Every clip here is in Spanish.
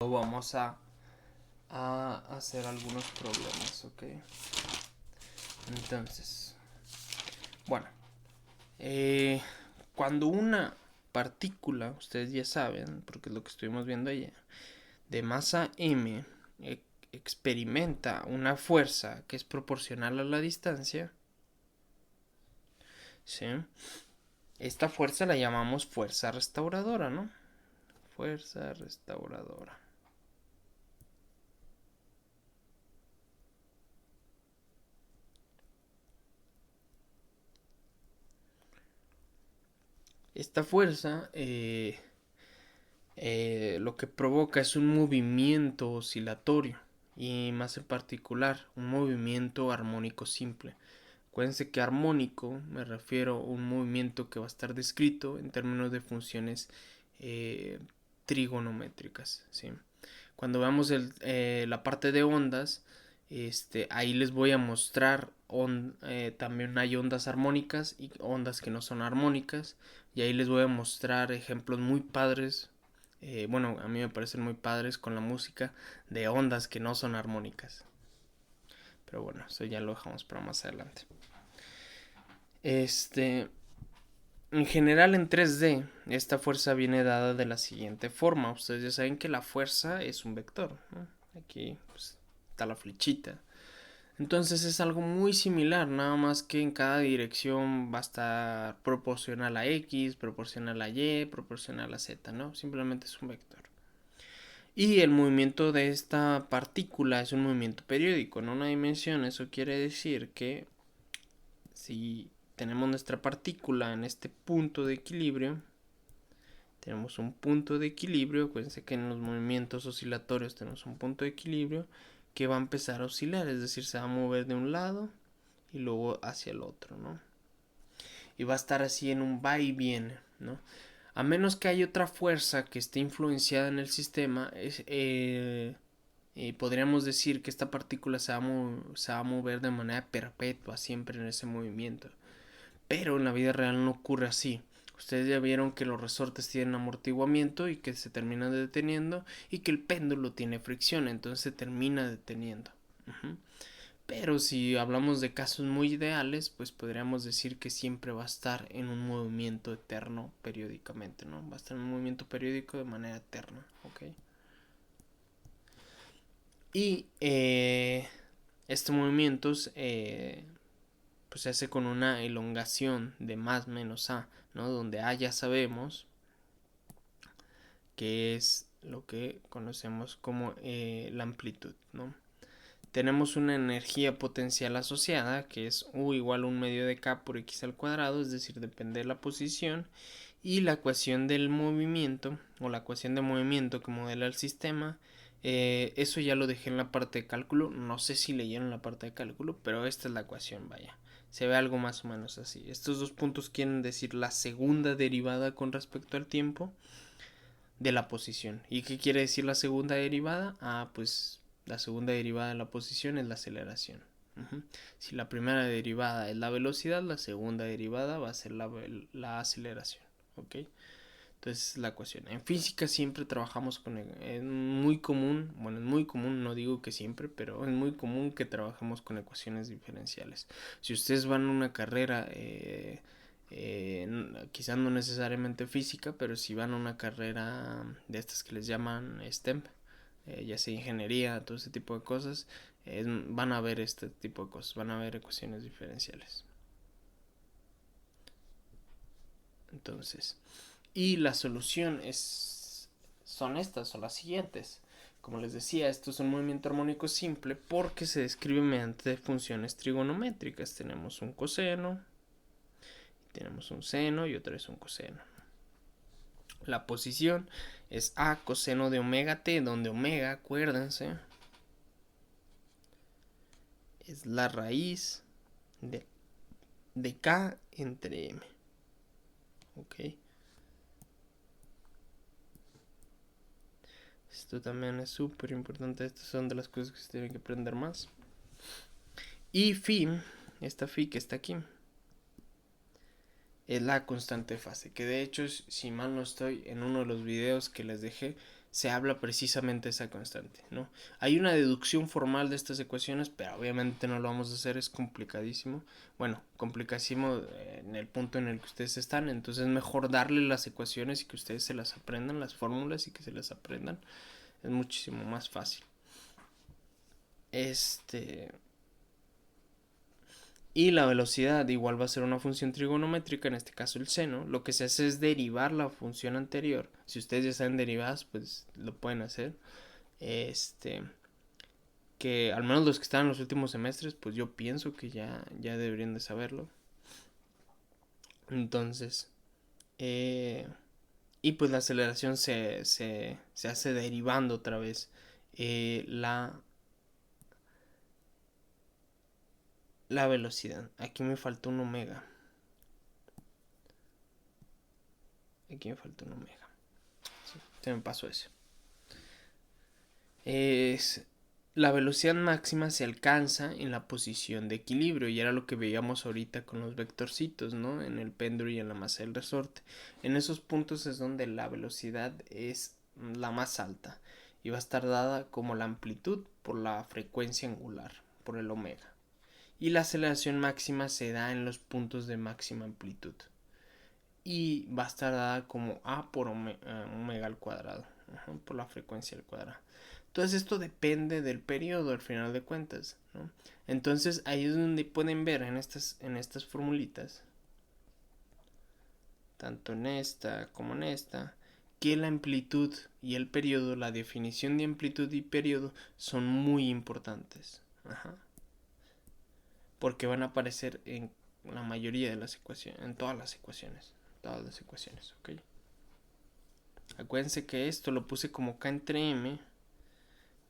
vamos a hacer algunos problemas, ¿ok? Entonces, bueno, eh, cuando una partícula, ustedes ya saben, porque es lo que estuvimos viendo ayer, de masa m experimenta una fuerza que es proporcional a la distancia, ¿sí? Esta fuerza la llamamos fuerza restauradora, ¿no? Fuerza restauradora. Esta fuerza lo que provoca es un movimiento oscilatorio y más en particular un movimiento armónico simple. Acuérdense que armónico me refiero a un movimiento que va a estar descrito en términos de funciones eh, trigonométricas, ¿sí? Cuando veamos la parte de ondas, ahí les voy a mostrar también hay ondas armónicas y ondas que no son armónicas, y ahí les voy a mostrar ejemplos muy padres, bueno, a mí me parecen muy padres con la música, de ondas que no son armónicas. Pero bueno, eso ya lo dejamos para más adelante. En general en 3D, esta fuerza viene dada de la siguiente forma. Ustedes ya saben que la fuerza es un vector, ¿no? Aquí pues, está la flechita. Entonces es algo muy similar, nada más que en cada dirección va a estar proporcional a X, proporcional a Y, proporcional a Z, ¿no? Simplemente es un vector. Y el movimiento de esta partícula es un movimiento periódico, en una dimensión. Eso quiere decir que si tenemos nuestra partícula en este punto de equilibrio, tenemos un punto de equilibrio. Acuérdense que en los movimientos oscilatorios tenemos un punto de equilibrio que va a empezar a oscilar, es decir, se va a mover de un lado y luego hacia el otro, ¿no? Y va a estar así en un va y viene, ¿no? A menos que haya otra fuerza que esté influenciada en el sistema, podríamos decir que esta partícula se va a mover de manera perpetua, siempre en ese movimiento. Pero en la vida real no ocurre así. Ustedes ya vieron que los resortes tienen amortiguamiento y que se terminan deteniendo, y que el péndulo tiene fricción, entonces se termina deteniendo. Uh-huh. Pero si hablamos de casos muy ideales, pues podríamos decir que siempre va a estar en un movimiento eterno periódicamente, ¿no? Va a estar en un movimiento periódico de manera eterna, ¿ok? Y estos movimientos pues se hace con una elongación de más menos a, ¿no? Donde a ya sabemos que es lo que conocemos como la amplitud, ¿no? Tenemos una energía potencial asociada que es U igual a un medio de K por X al cuadrado, es decir, depende de la posición, y la ecuación del movimiento o la ecuación de movimiento que modela el sistema. Eso ya lo dejé en la parte de cálculo, no sé si leyeron la parte de cálculo, pero esta es la ecuación, vaya. Se ve algo más o menos así. Estos dos puntos quieren decir la segunda derivada con respecto al tiempo de la posición. ¿Y qué quiere decir la segunda derivada? Ah, pues la segunda derivada de la posición es la aceleración. Uh-huh. Si la primera derivada es la velocidad, la segunda derivada va a ser la aceleración. ¿Ok? Entonces la ecuación. En física siempre trabajamos con... Es muy común, bueno, es muy común, no digo que siempre, pero es muy común que trabajemos con ecuaciones diferenciales. Si ustedes van a una carrera... quizás no necesariamente física, pero si van a una carrera de estas que les llaman STEM, ya sea ingeniería, todo ese tipo de cosas, van a ver este tipo de cosas, van a ver ecuaciones diferenciales. Entonces, y la solución son estas, son las siguientes. Como les decía, esto es un movimiento armónico simple porque se describe mediante funciones trigonométricas. Tenemos un coseno, tenemos un seno y otra vez un coseno. La posición es A coseno de omega t, donde omega, acuérdense, es la raíz de, de K entre M. ¿Ok? Esto también es súper importante. Estas son de las cosas que se tienen que aprender más. Y phi, esta phi que está aquí, es la constante de fase, que de hecho, si mal no estoy, en uno de los videos que les dejé, se habla precisamente de esa constante, ¿no? Hay una deducción formal de estas ecuaciones, pero obviamente no lo vamos a hacer, es complicadísimo. Bueno, complicadísimo en el punto en el que ustedes están, entonces es mejor darle las ecuaciones y que ustedes se las aprendan, las fórmulas y que se las aprendan. Es muchísimo más fácil. Y la velocidad igual va a ser una función trigonométrica, en este caso el seno. Lo que se hace es derivar la función anterior. Si ustedes ya saben derivadas, pues lo pueden hacer. Que al menos los que están en los últimos semestres, pues yo pienso que ya deberían de saberlo. Entonces, y pues la aceleración se hace derivando otra vez la velocidad. Aquí me faltó un omega. Aquí me faltó un omega. Sí, se me pasó ese. La velocidad máxima se alcanza en la posición de equilibrio, y era lo que veíamos ahorita con los vectorcitos, ¿no? En el péndulo y en la masa del resorte. En esos puntos es donde la velocidad es la más alta y va a estar dada como la amplitud por la frecuencia angular, por el omega. Y la aceleración máxima se da en los puntos de máxima amplitud y va a estar dada como a por omega al cuadrado, por la frecuencia al cuadrado. Entonces esto depende del periodo al final de cuentas, ¿no? Entonces ahí es donde pueden ver en estas formulitas, tanto en esta como en esta, que la amplitud y el periodo, la definición de amplitud y periodo son muy importantes. Porque van a aparecer en la mayoría de las ecuaciones, en todas las ecuaciones. ¿Ok? Acuérdense que esto lo puse como K entre M,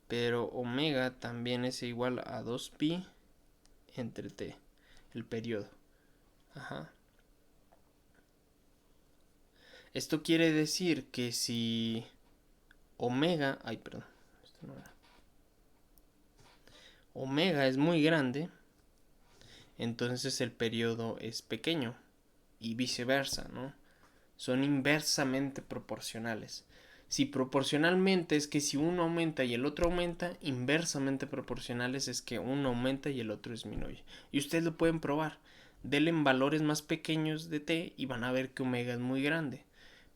pero omega también es igual a 2pi entre t, el periodo. Esto quiere decir que si omega, esto no era. Omega es muy grande, entonces el periodo es pequeño y viceversa, ¿no? Son inversamente proporcionales. Si proporcionalmente es que si uno aumenta y el otro aumenta, inversamente proporcionales es que uno aumenta y el otro disminuye. Y ustedes lo pueden probar. Denle valores más pequeños de t y van a ver que omega es muy grande.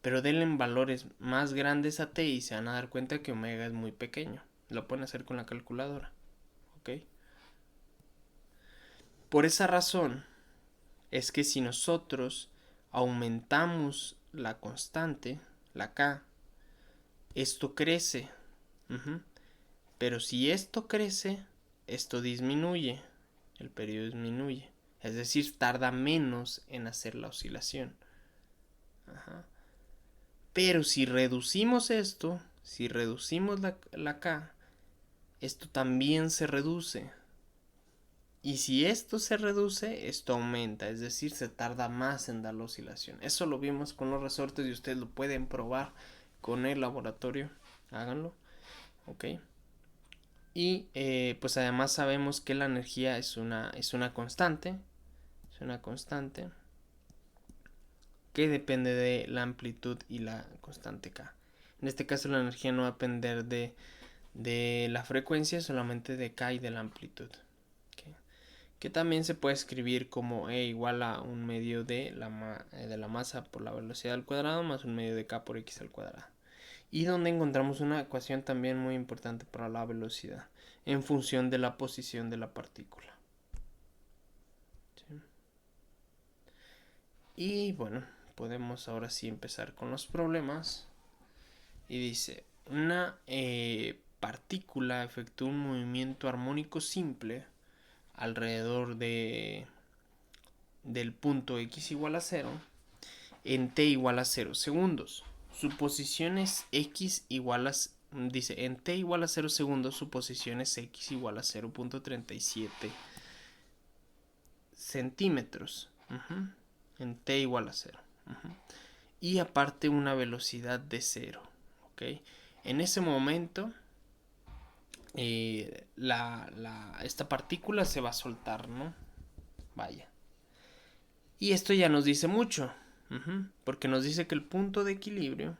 Pero denle valores más grandes a t y se van a dar cuenta que omega es muy pequeño. Lo pueden hacer con la calculadora. ¿Ok? Por esa razón es que si nosotros aumentamos la constante, la k, esto crece. Pero si esto crece, esto disminuye. El periodo disminuye. Es decir, tarda menos en hacer la oscilación. Pero si reducimos esto, si reducimos la K, esto también se reduce. Y si esto se reduce, esto aumenta, es decir, se tarda más en dar la oscilación. Eso lo vimos con los resortes y ustedes lo pueden probar con el laboratorio. Háganlo. Ok. Y pues además sabemos que la energía es una constante. Es una constante que depende de la amplitud y la constante K. En este caso la energía no va a depender de la frecuencia, solamente de K y de la amplitud. Que también se puede escribir como E igual a un medio de la masa por la velocidad al cuadrado más un medio de K por X al cuadrado. Y donde encontramos una ecuación también muy importante para la velocidad, en función de la posición de la partícula. ¿Sí? Y bueno, podemos ahora sí empezar con los problemas. Y dice, una partícula efectúa un movimiento armónico simple alrededor del punto x igual a 0 en t igual a 0 segundos. Su posición es x igual a... Dice, en t igual a 0 segundos su posición es x igual a 0.37 centímetros. En t igual a 0. Y aparte una velocidad de 0. ¿Ok? En ese momento esta partícula se va a soltar, ¿no? Vaya. Y esto ya nos dice mucho, porque nos dice que el punto de equilibrio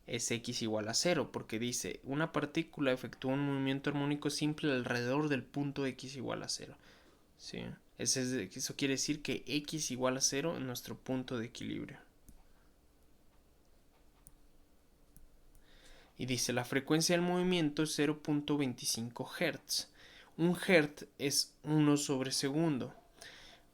es x igual a 0, porque dice una partícula efectúa un movimiento armónico simple alrededor del punto x igual a 0. ¿Sí? Eso quiere decir que x igual a 0 es nuestro punto de equilibrio. Y dice la frecuencia del movimiento es 0.25 Hz. Un Hz es 1 sobre segundo.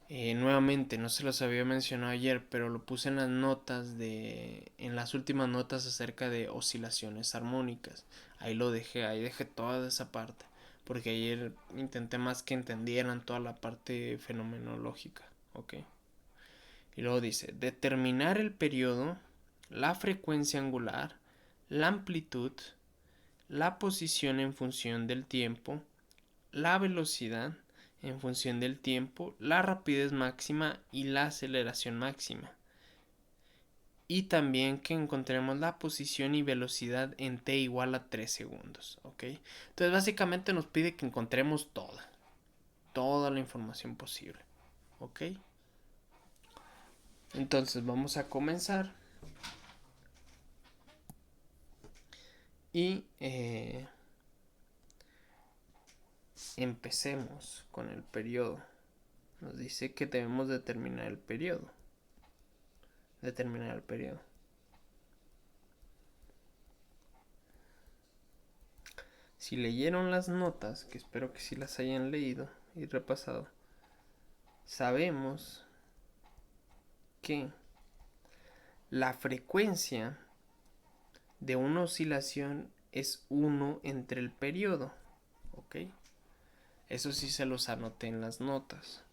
Nuevamente, no se los había mencionado ayer, pero lo puse en las notas en las últimas notas acerca de oscilaciones armónicas. Ahí lo dejé, ahí dejé toda esa parte, porque ayer intenté más que entendieran toda la parte fenomenológica, ¿ok? Y luego dice, determinar el periodo, la frecuencia angular, la amplitud, la posición en función del tiempo, la velocidad en función del tiempo, la rapidez máxima y la aceleración máxima. Y también que encontremos la posición y velocidad en t igual a 3 segundos. ¿Ok? Entonces básicamente nos pide que encontremos toda la información posible. ¿Ok? Entonces vamos a comenzar. Y empecemos con el periodo. Nos dice que debemos determinar el periodo. Si leyeron las notas, que espero que sí las hayan leído y repasado, sabemos que la frecuencia de una oscilación es 1 entre el periodo. ¿Ok? Eso sí se los anoté en las notas.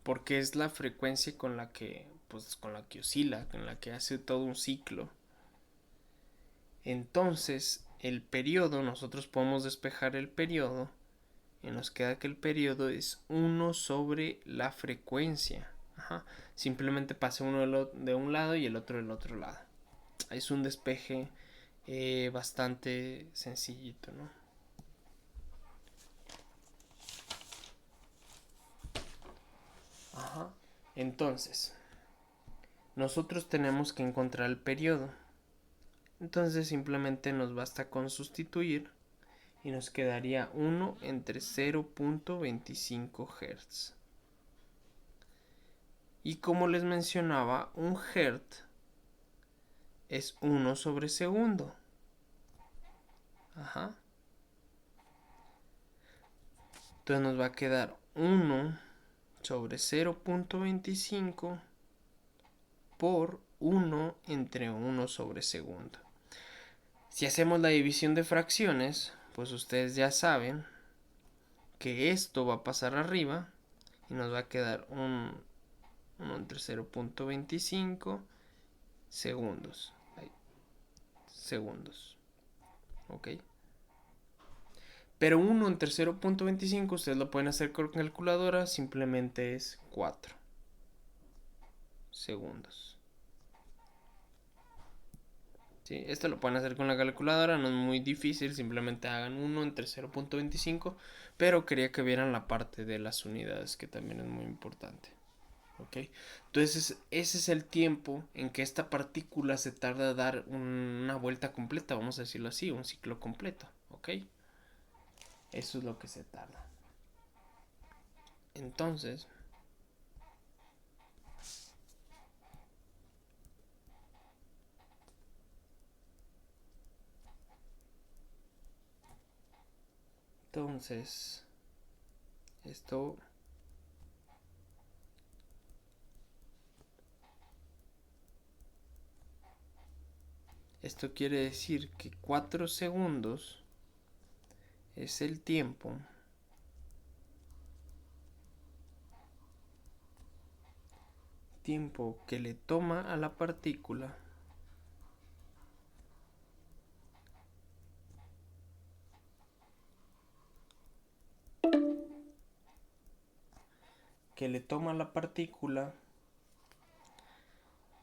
Porque es la frecuencia con la que oscila, con la que hace todo un ciclo. Entonces, el periodo, nosotros podemos despejar el periodo y nos queda que el periodo es 1 sobre la frecuencia. Simplemente pasa uno de un lado y el otro del otro lado. Es un despeje bastante sencillito, ¿no? Entonces, nosotros tenemos que encontrar el periodo. Entonces simplemente nos basta con sustituir y nos quedaría 1 entre 0.25 Hz. Y como les mencionaba, un Hz es 1 sobre segundo. Entonces nos va a quedar 1 sobre 0.25 por 1 entre 1 sobre segundo. Si hacemos la división de fracciones, pues ustedes ya saben que esto va a pasar arriba y nos va a quedar 1 entre 0.25 segundos. ¿Ok? Pero 1 entre 0.25 ustedes lo pueden hacer con calculadora, simplemente es 4 segundos. ¿Sí? Esto lo pueden hacer con la calculadora, no es muy difícil, simplemente hagan 1 entre 0.25, pero quería que vieran la parte de las unidades, que también es muy importante. ¿Ok? Entonces ese es el tiempo en que esta partícula se tarda a dar una vuelta completa, vamos a decirlo así, un ciclo completo. ¿Ok? Eso es lo que se tarda. Entonces esto quiere decir que 4 segundos es el tiempo que le toma a la partícula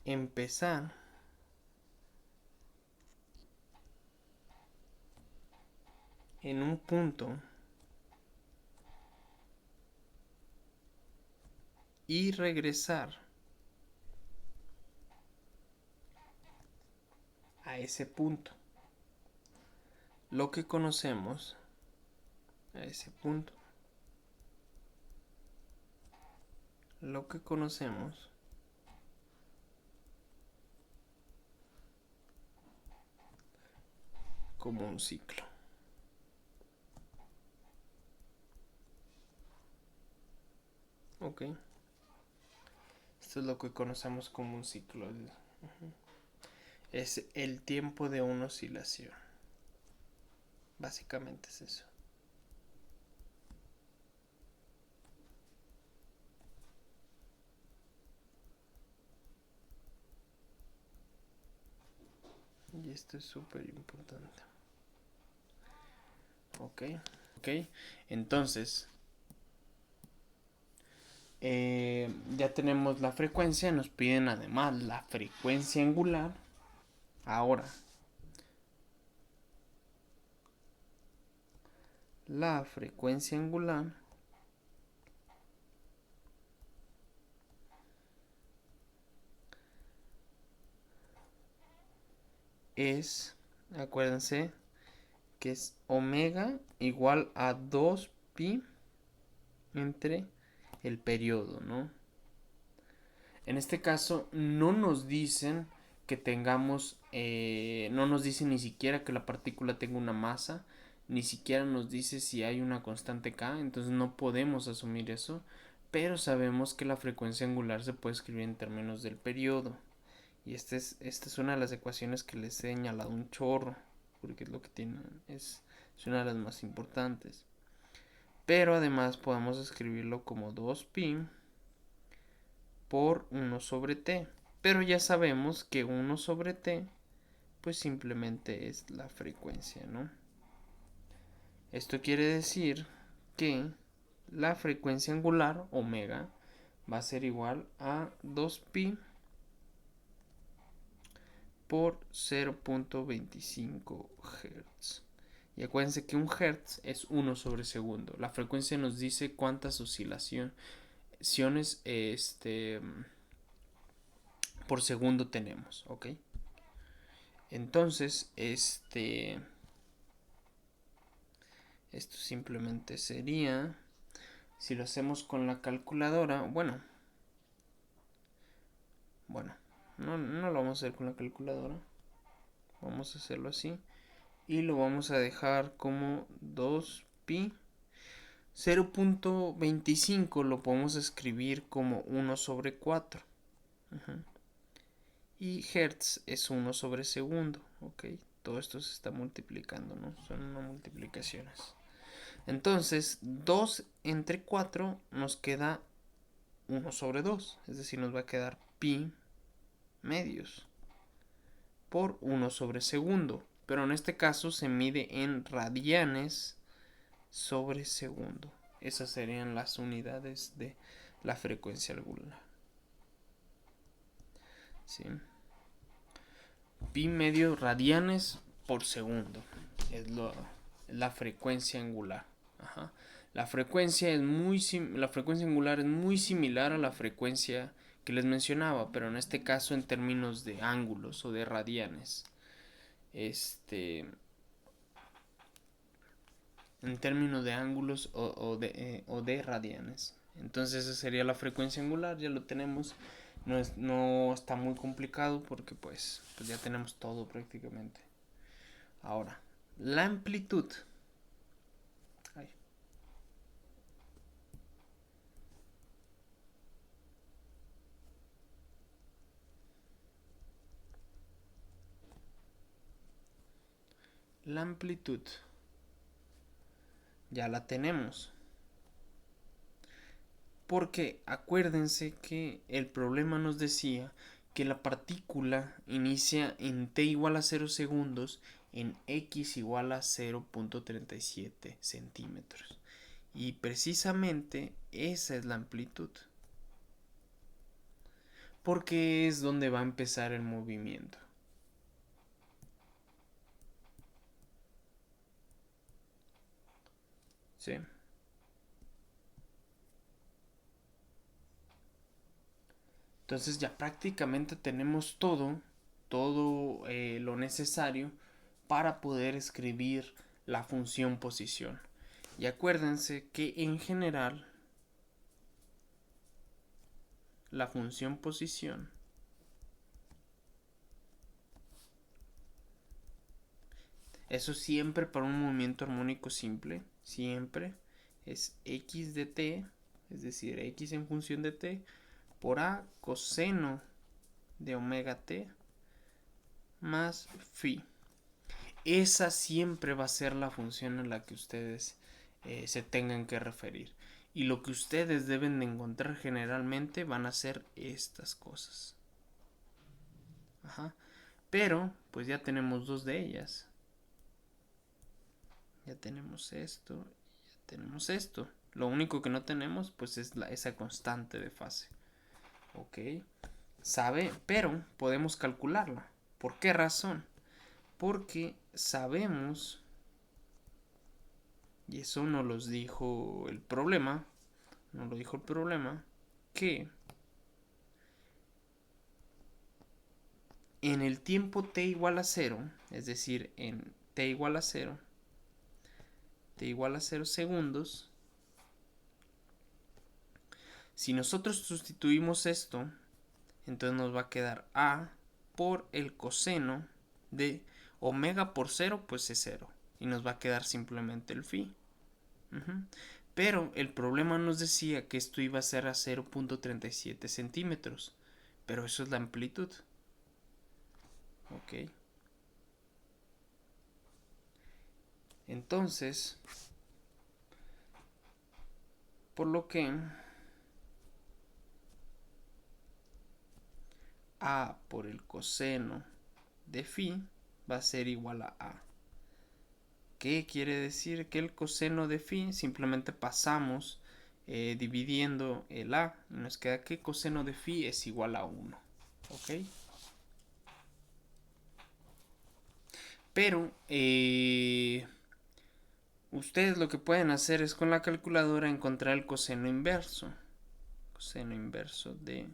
empezar en un punto y regresar a ese punto. Lo que conocemos a ese punto. Lo que conocemos como un ciclo. Ok. Esto es lo que conocemos como un ciclo. Es el tiempo de una oscilación. Básicamente es eso. Y esto es súper importante. Ok. Entonces, ya tenemos la frecuencia. Nos piden además la frecuencia angular. Ahora, la frecuencia angular es, acuérdense, que es omega igual a 2pi entre el periodo, ¿no? En este caso no nos dicen que tengamos, no nos dice ni siquiera que la partícula tenga una masa, ni siquiera nos dice si hay una constante K, entonces no podemos asumir eso, pero sabemos que la frecuencia angular se puede escribir en términos del periodo. Y esta es una de las ecuaciones que les he señalado un chorro, porque es lo que tienen, es una de las más importantes. Pero además podemos escribirlo como 2pi por 1 sobre t. Pero ya sabemos que 1 sobre t pues simplemente es la frecuencia, ¿no? Esto quiere decir que la frecuencia angular, omega, va a ser igual a 2pi por 0.25 Hz. Y acuérdense que un Hz es 1 sobre segundo. La frecuencia nos dice cuántas oscilaciones por segundo tenemos, ¿ok? Entonces, esto simplemente sería, si lo hacemos con la calculadora, bueno, no lo vamos a hacer con la calculadora, vamos a hacerlo así, y lo vamos a dejar como 2pi. 0.25 lo podemos escribir como 1 sobre 4. Y Hertz es 1 sobre segundo. Ok, todo esto se está multiplicando, ¿no? Son unas multiplicaciones. Entonces, 2 entre 4 nos queda 1 sobre 2. Es decir, nos va a quedar pi medios por 1 sobre segundo. Pero en este caso se mide en radianes sobre segundo. Esas serían las unidades de la frecuencia angular. ¿Sí? Pi medio radianes por segundo. Es la frecuencia angular. Ajá. La frecuencia angular es muy similar a la frecuencia que les mencionaba, pero en este caso en términos de ángulos o de radianes. En términos de ángulos o de radianes. Entonces esa sería la frecuencia angular, ya lo tenemos. No está muy complicado porque pues ya tenemos todo prácticamente. Ahora, la amplitud. Ay. La amplitud ya la tenemos. Porque acuérdense que el problema nos decía que la partícula inicia en t igual a 0 segundos en x igual a 0.37 centímetros. Y precisamente esa es la amplitud. Porque es donde va a empezar el movimiento. ¿Sí? Entonces ya prácticamente tenemos todo lo necesario para poder escribir la función posición. Y acuérdense que en general la función posición eso siempre para un movimiento armónico simple, siempre es x de t, es decir, x en función de t, por a coseno de omega t más phi. Esa siempre va a ser la función a la que ustedes se tengan que referir. Y lo que ustedes deben de encontrar generalmente van a ser estas cosas. Ajá. Pero, pues ya tenemos dos de ellas. Ya tenemos esto, ya tenemos esto. Lo único que no tenemos, pues es esa constante de fase. Ok. Sabe, pero podemos calcularla. ¿Por qué razón? Porque sabemos, y eso nos lo dijo el problema, que en el tiempo t igual a 0, es decir, en t igual a 0, t igual a 0 segundos, si nosotros sustituimos esto, entonces nos va a quedar a por el coseno de omega por 0, pues es 0. Y nos va a quedar simplemente el phi. Pero el problema nos decía que esto iba a ser a 0.37 centímetros. Pero eso es la amplitud. Ok. Entonces, por lo que a por el coseno de phi va a ser igual a a. ¿Qué quiere decir? Que el coseno de phi simplemente pasamos dividiendo el a y nos queda que coseno de phi es igual a 1. ¿Ok? Pero ustedes lo que pueden hacer es con la calculadora encontrar el coseno inverso. Coseno inverso de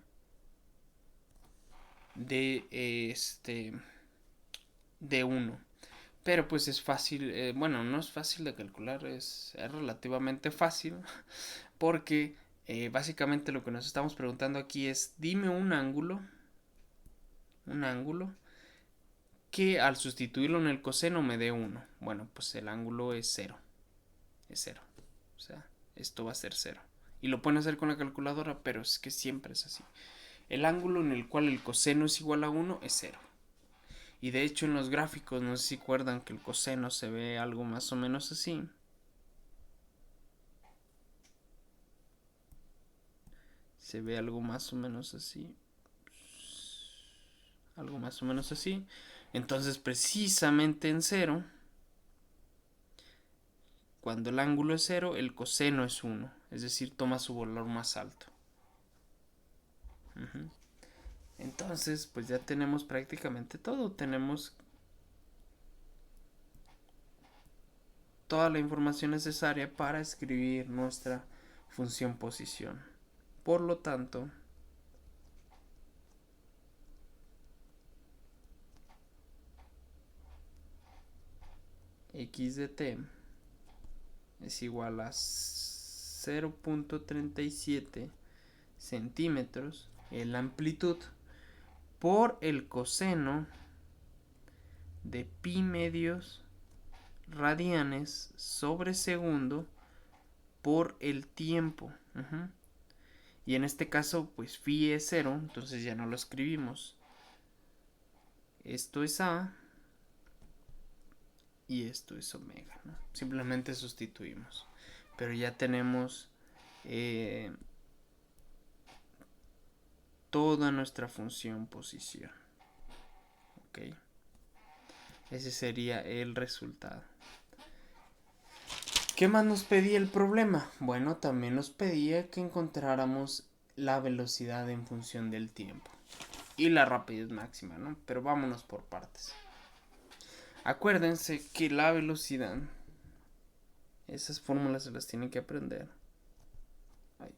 1. Pero pues es fácil, bueno, no es fácil de calcular, es relativamente fácil porque básicamente lo que nos estamos preguntando aquí es dime un ángulo que al sustituirlo en el coseno me dé 1. Bueno, pues el ángulo es 0, es 0, o sea, esto va a ser 0. Y lo pueden hacer con la calculadora, pero es que siempre es así. El ángulo en el cual el coseno es igual a 1 es 0. Y de hecho en los gráficos, no sé si recuerdan que el coseno se ve algo más o menos así. Se ve algo más o menos así. Algo más o menos así. Entonces precisamente en 0, cuando el ángulo es 0, el coseno es 1. Es decir, toma su valor más alto. Entonces, pues ya tenemos prácticamente todo. Tenemos toda la información necesaria para escribir nuestra función posición. Por lo tanto, x de t es igual a 0.37 centímetros en la amplitud por el coseno de pi medios radianes sobre segundo por el tiempo. Y en este caso, pues phi es 0, entonces ya no lo escribimos. Esto es a y esto es omega, ¿no? Simplemente sustituimos. Pero ya tenemos toda nuestra función posición. Ok. Ese sería el resultado. ¿Qué más nos pedía el problema? Bueno, también nos pedía que encontráramos la velocidad en función del tiempo y la rapidez máxima, ¿no? Pero vámonos por partes. Acuérdense que la velocidad, esas fórmulas se las tienen que aprender. Ay.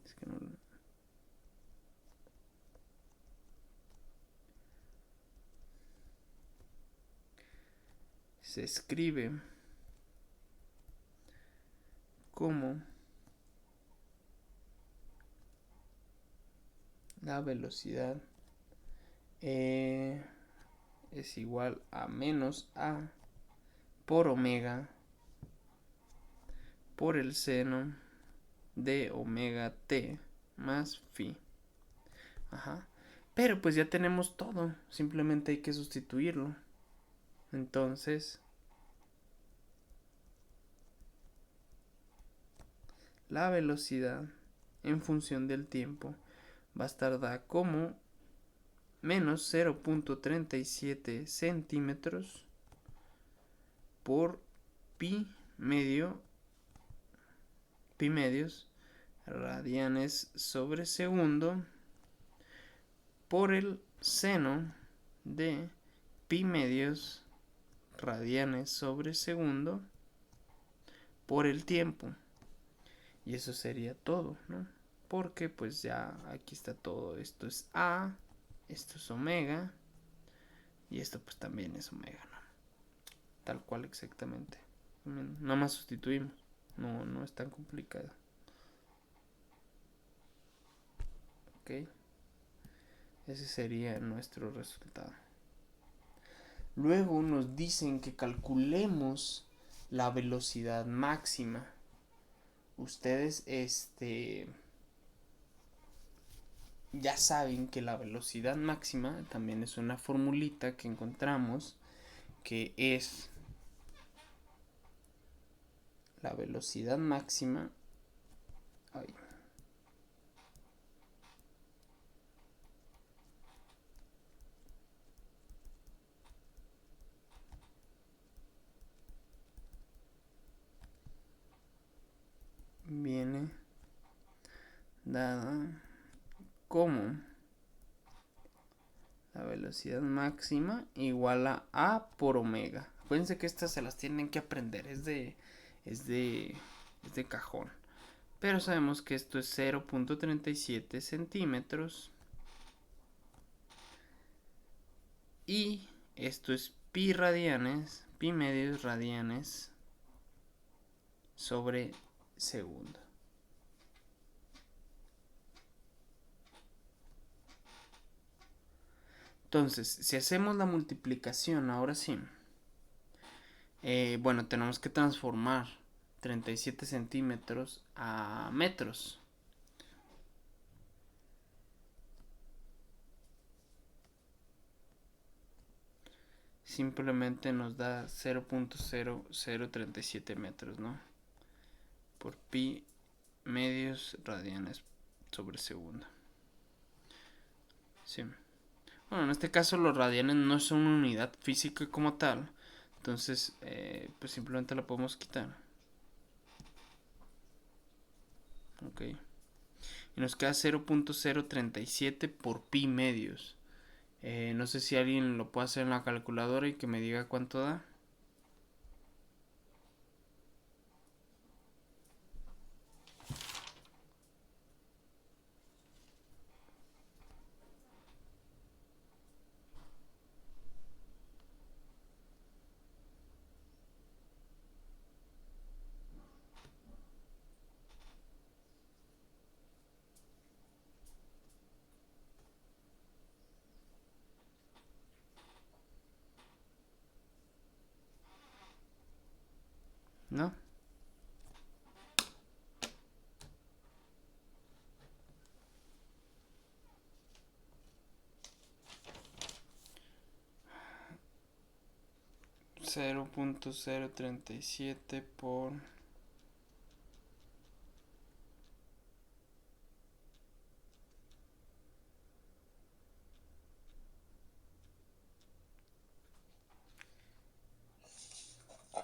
Es que no se escribe como la velocidad es igual a menos a por omega por el seno de omega t más phi. Ajá. Pero pues ya tenemos todo, simplemente hay que sustituirlo. Entonces, la velocidad en función del tiempo va a estar dada como menos 0.37 centímetros por pi medios radianes sobre segundo por el seno de pi medios radianes sobre segundo por el tiempo. Y eso sería todo, ¿no? Porque pues ya aquí está todo. Esto es A, esto es omega y esto pues también es omega, ¿no? Tal cual exactamente. Nada más sustituimos. No es tan complicado. Ok. Ese sería nuestro resultado. Luego nos dicen que calculemos la velocidad máxima. Ustedes ya saben que la velocidad máxima también es una formulita que encontramos, que es la velocidad máxima viene dada como la velocidad máxima igual a por omega. Acuérdense que estas se las tienen que aprender, es de cajón. Pero sabemos que esto es 0.37 centímetros y esto es pi medios radianes sobre segundo. Entonces, si hacemos la multiplicación, ahora sí, bueno, tenemos que transformar 37 centímetros a metros. Simplemente nos da 0.0037 metros, ¿no? Por pi medios radianes sobre segundo. Sí. Bueno, en este caso los radianes no son una unidad física como tal. Entonces, pues simplemente la podemos quitar. Ok. Y nos queda 0.037 por pi medios. No sé si alguien lo puede hacer en la calculadora y que me diga cuánto da. ¿No? .037 por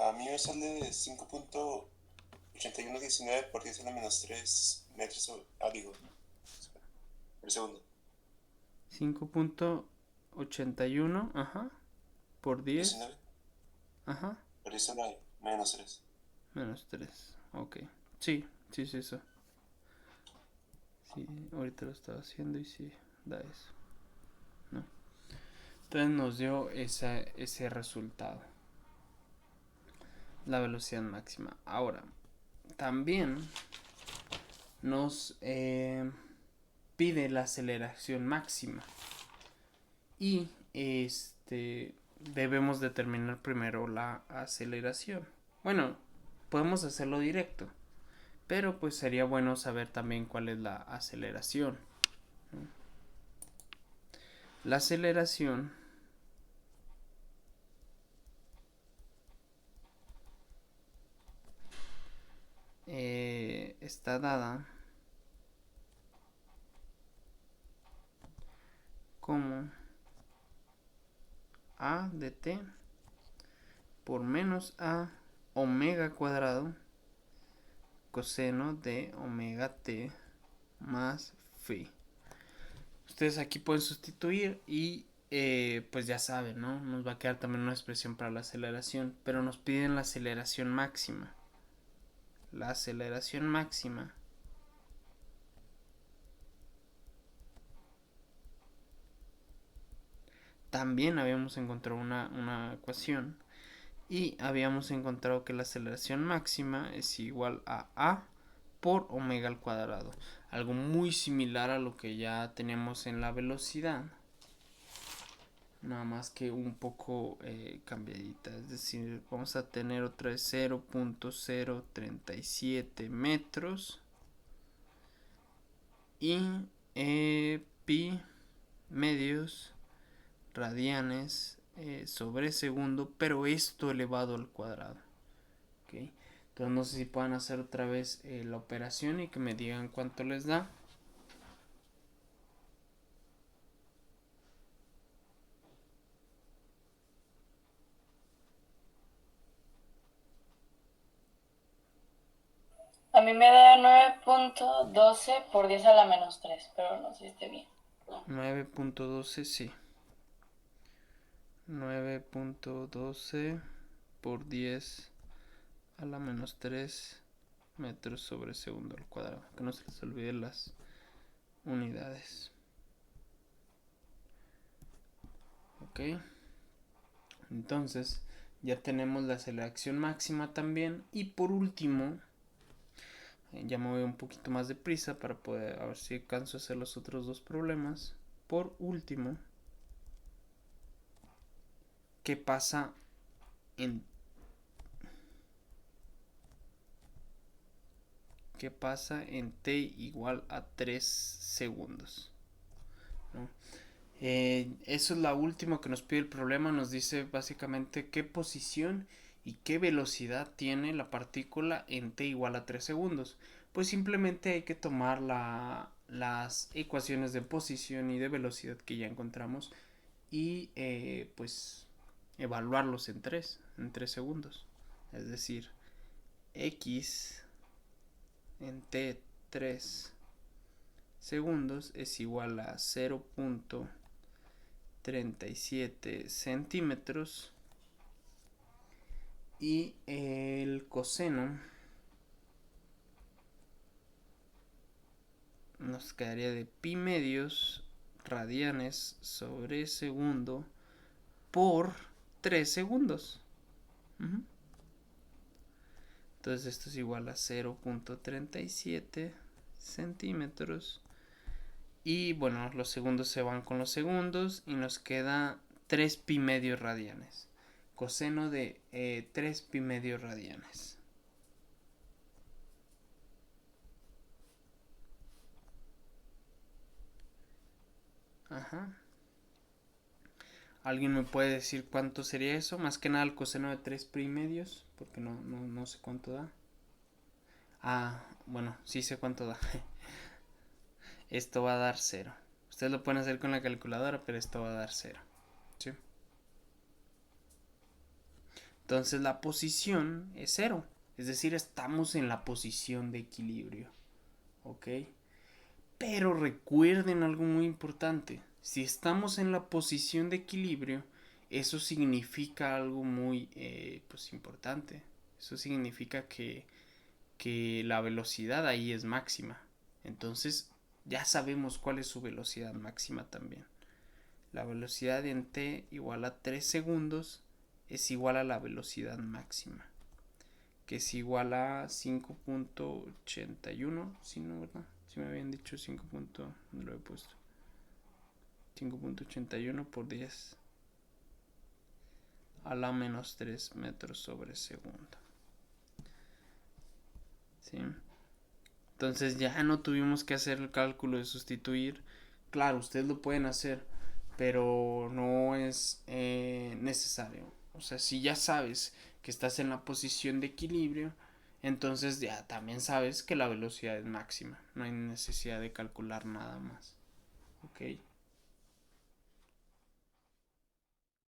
A mí me sale 5.8119 por 10 a la menos 3 metros. Digo, por segundo. 5.81, ajá, por 10, 19 ajá, por 10 a la menos 3. menos 3, ok. Sí, eso. Sí, ahorita lo estaba haciendo y sí, da eso. ¿No? Entonces nos dio ese resultado. la velocidad máxima. Ahora, también nos pide la aceleración máxima. Y debemos determinar primero la aceleración. Bueno, podemos hacerlo directo, pero pues sería bueno saber también cuál es la aceleración. La aceleración está dada como a de t por menos a omega cuadrado coseno de omega t más phi. Ustedes aquí pueden sustituir y pues ya saben, ¿no? Nos va a quedar también una expresión para la aceleración, pero nos piden la aceleración máxima. La aceleración máxima también habíamos encontrado una ecuación y habíamos encontrado que la aceleración máxima es igual a por omega al cuadrado. Algo muy similar a lo que ya tenemos en la velocidad, nada más que un poco cambiadita. Es decir, vamos a tener otra vez 0.037 metros y pi medios radianes sobre segundo, pero esto elevado al cuadrado. ¿Okay? Entonces no sé si puedan hacer otra vez la operación y que me digan cuánto les da. A mí me da 9.12 por 10 a la menos 3, pero no sé si esté bien. 9.12, sí. 9.12 por 10 a la menos 3 metros sobre segundo al cuadrado. Que no se les olvide las unidades. Ok. Entonces ya tenemos la aceleración máxima también. Y por último, ya me voy un poquito más deprisa para poder a ver si alcanzo a hacer los otros dos problemas. Por último, ¿qué pasa en t igual a 3 segundos? ¿No? Eso es la última que nos pide el problema. Nos dice básicamente qué posición y qué velocidad tiene la partícula en t igual a 3 segundos. Pues simplemente hay que tomar las ecuaciones de posición y de velocidad que ya encontramos y pues evaluarlos en 3 segundos. Es decir, x en t 3 segundos es igual a 0.37 centímetros y el coseno nos quedaría de pi medios radianes sobre segundo por 3 segundos. Entonces esto es igual a 0.37 centímetros. Y bueno, los segundos se van con los segundos y nos queda 3 pi medios radianes. Coseno de 3 pi medios radianes. Ajá. ¿Alguien me puede decir cuánto sería eso? Más que nada el coseno de 3 pi medios, porque no sé cuánto da. Ah, bueno, sí sé cuánto da. Esto va a dar 0. Ustedes lo pueden hacer con la calculadora, pero esto va a dar 0. ¿Sí? Entonces la posición es 0. Es decir, estamos en la posición de equilibrio. ¿Ok? Pero recuerden algo muy importante. Si estamos en la posición de equilibrio, eso significa algo muy pues importante. Eso significa que la velocidad ahí es máxima. Entonces ya sabemos cuál es su velocidad máxima también. La velocidad en t igual a 3 segundos es igual a la velocidad máxima. que es igual a 5.81, si no, ¿verdad? Si me habían dicho 5. ¿Dónde lo he puesto? 5.81 por 10 a la menos 3 metros sobre segundo. ¿Sí? Entonces ya no tuvimos que hacer el cálculo de sustituir. Claro, ustedes lo pueden hacer, pero no es necesario. O sea, si ya sabes que estás en la posición de equilibrio, entonces ya también sabes que la velocidad es máxima. No hay necesidad de calcular nada más. ¿Ok?